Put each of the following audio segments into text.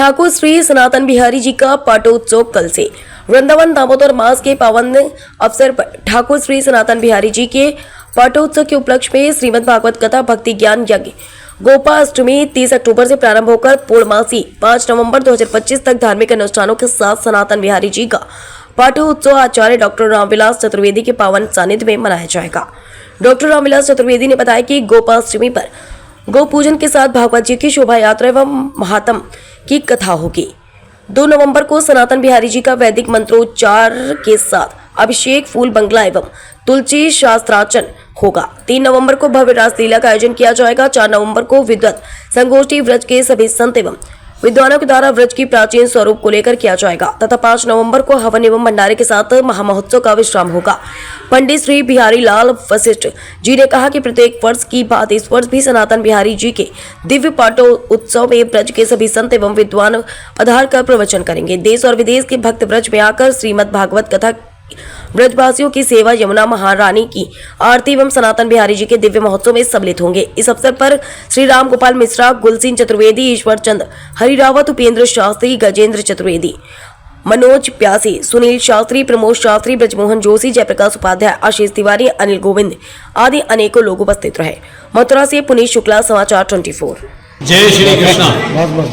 ठाकुर श्री सनातन बिहारी जी का पाटोत्सव कल से। वृंदावन दामोदर मास के पावन अवसर पर ठाकुर श्री सनातन बिहारी जी के पाटोत्सव के उपलक्ष्य में श्रीमद् भागवत कथा भक्ति ज्ञान यज्ञ गोपाष्टमी 30 अक्टूबर से प्रारंभ होकर पूर्णमासी 5 नवंबर 2025 तक धार्मिक अनुष्ठानों के साथ सनातन बिहारी जी का पाटोत्सव आचार्य डॉक्टर रामविलास चतुर्वेदी के पावन सानिध्य में मनाया जाएगा। डॉक्टर रामविलास चतुर्वेदी ने बताया कि गोपाष्टमी पर गौ पूजन के साथ भागवत जी की शोभा यात्रा एवं महात्म की कथा होगी। 2 नवंबर को सनातन बिहारी जी का वैदिक मंत्रोच्चार के साथ अभिषेक फूल बंगला एवं तुलसी शास्त्रार्चन होगा। 3 नवंबर को भव्य रासलीला का आयोजन किया जाएगा। 4 नवंबर को विद्वत संगोष्ठी व्रज के सभी संत एवं विद्वानों के द्वारा व्रज की प्राचीन स्वरूप को लेकर किया जाएगा तथा 5 नवंबर को हवन एवं भंडारे के साथ महामहोत्सव का विश्राम होगा। पंडित श्री बिहारी लाल वशिष्ठ जी ने कहा कि प्रत्येक वर्ष की बात इस वर्ष भी सनातन बिहारी जी के दिव्य पाटो उत्सव में ब्रज के सभी संत एवं विद्वान पधार कर प्रवचन करेंगे। देश और विदेश के भक्त ब्रज में आकर श्रीमद् भागवत कथा, ब्रजवासियों की सेवा, यमुना महारानी की आरती एवं सनातन बिहारी जी के दिव्य महोत्सव में सम्मिलित होंगे। इस अवसर पर श्री राम गोपाल मिश्रा, गुलसिंह चतुर्वेदी, ईश्वर चंद हरिरावत, उपेंद्र शास्त्री, गजेंद्र चतुर्वेदी, मनोज प्यासी, सुनील शास्त्री, प्रमोद शास्त्री, ब्रजमोहन जोशी, जयप्रकाश उपाध्याय, आशीष तिवारी, अनिल गोविंद आदि अनेकों लोग उपस्थित रहे। मथुरा से पुनीत शुक्ला, समाचार 24। जय श्री कृष्ण।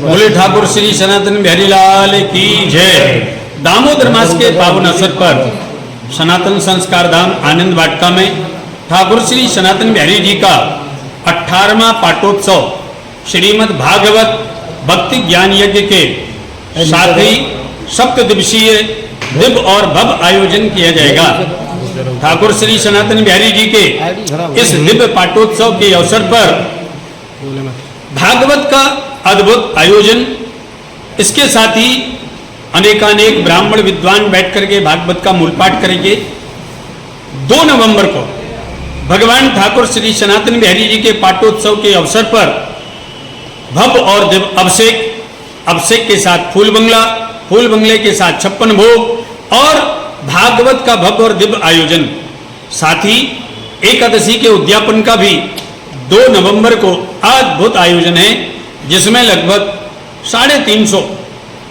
बोले ठाकुर श्री सनातन बिहारी लाल की जय। दामोदर मास के पावन अवसर पर सनातन संस्कार धाम आनंद वाटिका में ठाकुर श्री सनातन बिहारी जी का 18वां पाटोत्सव श्रीमद् भागवत भक्ति ज्ञान यज्ञ के साथ ही सप्त दिवसीय दिव्य और भव्य आयोजन किया जाएगा। ठाकुर श्री सनातन बिहारी जी के इस दिव्य पाटोत्सव के अवसर पर भागवत का अद्भुत आयोजन, इसके साथ ही अनेकानेक ब्राह्मण विद्वान बैठ करके भागवत का मूल पाठ करेंगे। 2 नवंबर को भगवान ठाकुर श्री सनातन बिहारी जी के पाटोत्सव के अवसर पर भव्य और दिव्य अभिषेक के साथ फूल बंगले के साथ 56 भोग और भागवत का भव्य और दिव्य आयोजन, साथ ही एकादशी के उद्यापन का भी 2 नवंबर को अद्भुत आयोजन है, जिसमें लगभग 350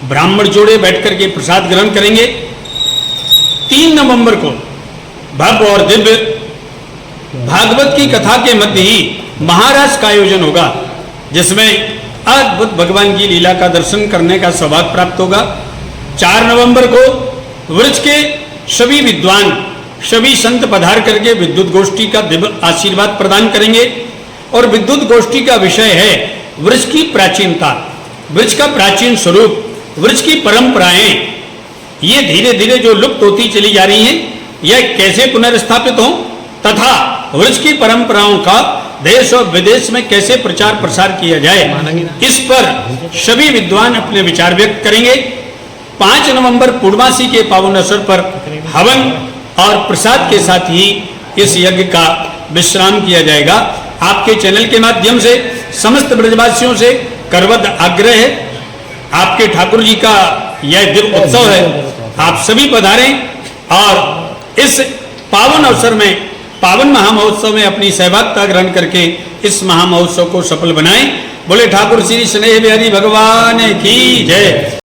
ब्राह्मण जोड़े बैठ करके प्रसाद ग्रहण करेंगे। 3 नवंबर को भव्य और दिव्य भागवत की कथा के मध्य ही महाराज का आयोजन होगा, जिसमें अद्भुत भगवान की लीला का दर्शन करने का सौभाग्य प्राप्त होगा। 4 नवंबर को व्रज के सभी विद्वान, सभी संत पधार करके विद्युत गोष्ठी का दिव्य आशीर्वाद प्रदान करेंगे। और विद्युत गोष्ठी का विषय है व्रज की प्राचीनता, व्रज का प्राचीन स्वरूप, व्रज की परंपराएं, ये धीरे धीरे जो लुप्त होती चली जा रही हैं, यह कैसे पुनर्स्थापित हों तथा व्रज की परंपराओं का देश और विदेश में कैसे प्रचार प्रसार किया जाए, इस पर सभी विद्वान अपने विचार व्यक्त करेंगे। 5 नवंबर पूर्णमासी के पावन अवसर पर हवन और प्रसाद के साथ ही इस यज्ञ का विश्राम किया जाएगा। आपके चैनल के माध्यम से समस्त ब्रजवासियों से करवद आग्रह है, आपके ठाकुर जी का यह दिव्य उत्सव है, आप सभी पधारें और इस पावन अवसर में, पावन महामहोत्सव में अपनी सहभागिता ग्रहण करके इस महामहोत्सव को सफल बनाएं। बोले ठाकुर श्री स्नेह बिहारी भगवान की जय।